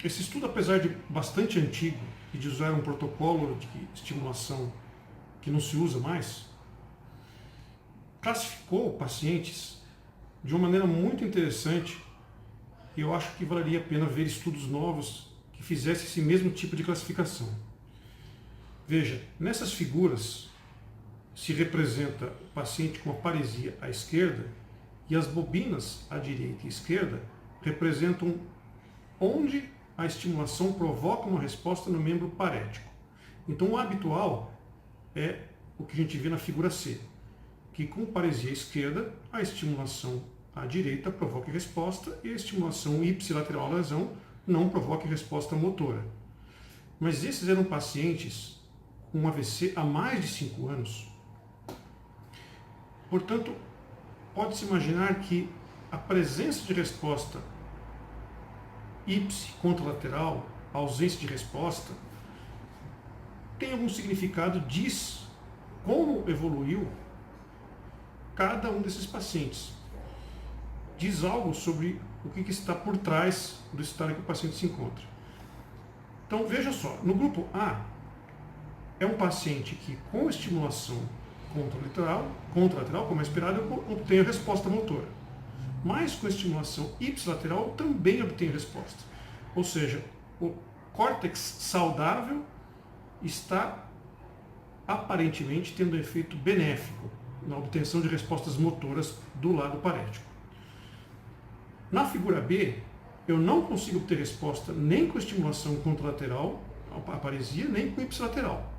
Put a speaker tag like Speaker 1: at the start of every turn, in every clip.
Speaker 1: esse estudo, apesar de bastante antigo e de usar um protocolo de estimulação que não se usa mais, classificou pacientes de uma maneira muito interessante, e eu acho que valeria a pena ver estudos novos que fizessem esse mesmo tipo de classificação. Veja, nessas figuras se representa o paciente com a paresia à esquerda, e as bobinas à direita e à esquerda representam onde a estimulação provoca uma resposta no membro parético. Então o habitual é o que a gente vê na figura C, que com paresia à esquerda, a estimulação à direita provoca resposta e a estimulação ipsilateral à lesão não provoca resposta motora. Mas esses eram pacientes com AVC há mais de 5 anos. Portanto, pode-se imaginar que a presença de resposta ipsi contralateral, a ausência de resposta, tem algum significado, diz como evoluiu cada um desses pacientes. Diz algo sobre o que está por trás do estado que o paciente se encontra. Então veja só, no grupo A, é um paciente que com estimulação contralateral, como é esperado, obtém a resposta motora. Mas com estimulação ipsilateral também obtém resposta. Ou seja, o córtex saudável está aparentemente tendo um efeito benéfico na obtenção de respostas motoras do lado parético. Na figura B, eu não consigo obter resposta nem com estimulação contralateral, a paresia, nem com ipsilateral.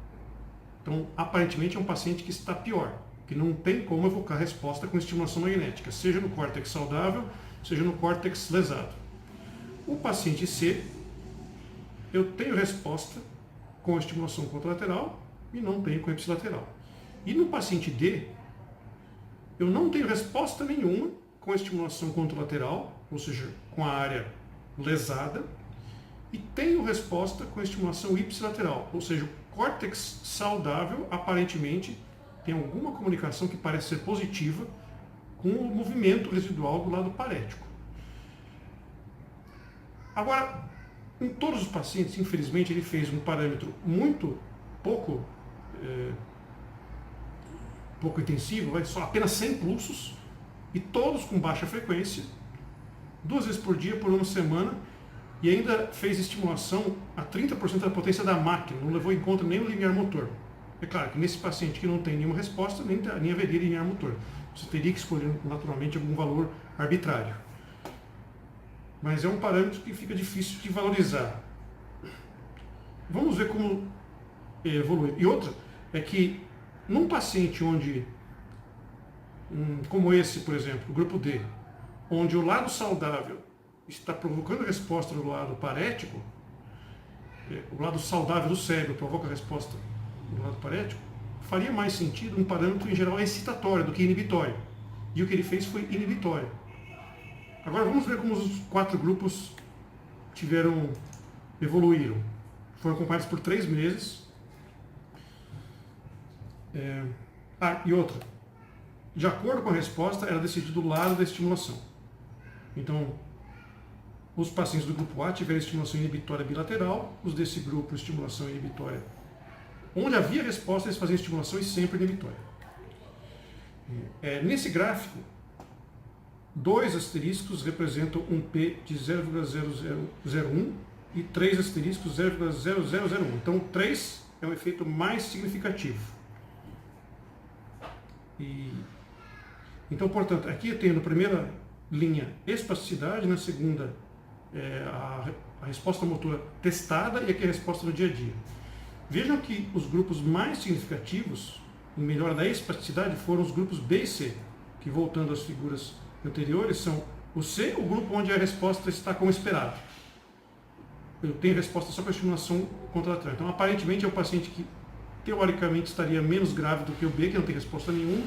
Speaker 1: Então, aparentemente é um paciente que está pior, que não tem como evocar resposta com estimulação magnética, seja no córtex saudável, seja no córtex lesado. O paciente C, eu tenho resposta com estimulação contralateral e não tenho com ipsilateral. E no paciente D, eu não tenho resposta nenhuma com estimulação contralateral, ou seja, com a área lesada, e tenho resposta com estimulação ipsilateral, ou seja, o córtex saudável aparentemente tem alguma comunicação que parece ser positiva com o movimento residual do lado parético. Agora, em todos os pacientes, infelizmente, ele fez um parâmetro muito pouco intensivo, só apenas 100 pulsos, e todos com baixa frequência, 2 vezes por dia, por uma semana, e ainda fez estimulação a 30% da potência da máquina, não levou em conta nem o limiar motor. É claro que nesse paciente que não tem nenhuma resposta, nem haveria limiar motor. Você teria que escolher naturalmente algum valor arbitrário. Mas é um parâmetro que fica difícil de valorizar. Vamos ver como evolui. E outra é que num paciente onde, como esse, por exemplo, o grupo D, onde o lado saudável está provocando resposta do lado parético, o lado saudável do cérebro provoca a resposta do lado parético, faria mais sentido um parâmetro em geral excitatório do que inibitório. E o que ele fez foi inibitório. Agora vamos ver como os 4 grupos evoluíram. Foram acompanhados por 3 meses. E outra, de acordo com a resposta, era decidido do lado da estimulação. Então, os pacientes do grupo A tiveram estimulação inibitória bilateral, os desse grupo, estimulação inibitória. Onde havia resposta, eles faziam estimulação e sempre inibitória. Nesse gráfico, 2 asteriscos representam um P de 0,0001 e 3 asteriscos 0,0001. Então, 3 é um efeito mais significativo. Então, portanto, aqui eu tenho na primeira linha espasticidade, na segunda a resposta motora testada e aqui a resposta no dia a dia. Vejam que os grupos mais significativos em melhora da espasticidade foram os grupos B e C, que, voltando às figuras anteriores, são o C, o grupo onde a resposta está como esperado. Eu tenho resposta só com a estimulação contralateral. Então, aparentemente, é o paciente que, teoricamente, estaria menos grave do que o B, que não tem resposta nenhuma,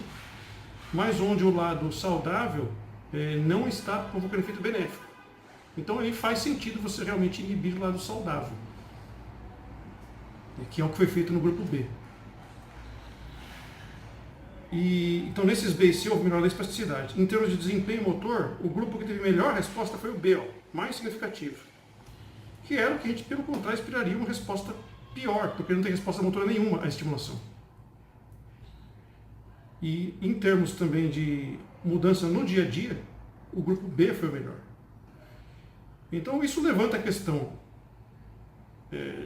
Speaker 1: mas onde o lado saudável não está provocando efeito benéfico. Então, aí faz sentido você realmente inibir o lado saudável, que é o que foi feito no grupo B. Então, nesses B e C, houve melhora da espasticidade. Em termos de desempenho motor, o grupo que teve melhor resposta foi o B, mais significativo. que era o que a gente, pelo contrário, esperaria uma resposta pior, porque não tem resposta motora nenhuma à estimulação. E em termos também de mudança no dia a dia, o grupo B foi o melhor. Então isso levanta a questão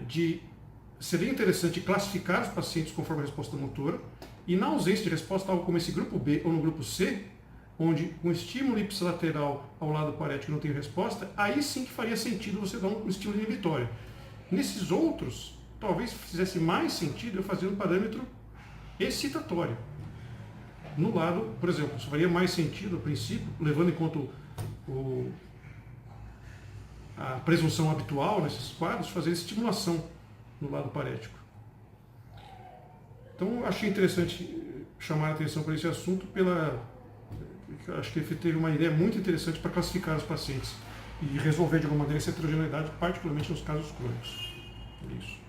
Speaker 1: de seria interessante classificar os pacientes conforme a resposta motora, e na ausência de resposta, algo como esse grupo B ou no grupo C, onde com estímulo ipsilateral ao lado parético não tem resposta, aí sim que faria sentido você dar um estímulo inibitório. Nesses outros, talvez fizesse mais sentido eu fazer um parâmetro excitatório. No lado, por exemplo, isso faria mais sentido, a princípio, levando em conta a presunção habitual nesses quadros, fazer estimulação no lado parético. Então, achei interessante chamar a atenção para esse assunto acho que ele teve uma ideia muito interessante para classificar os pacientes e resolver de alguma maneira essa heterogeneidade, particularmente nos casos crônicos. É isso.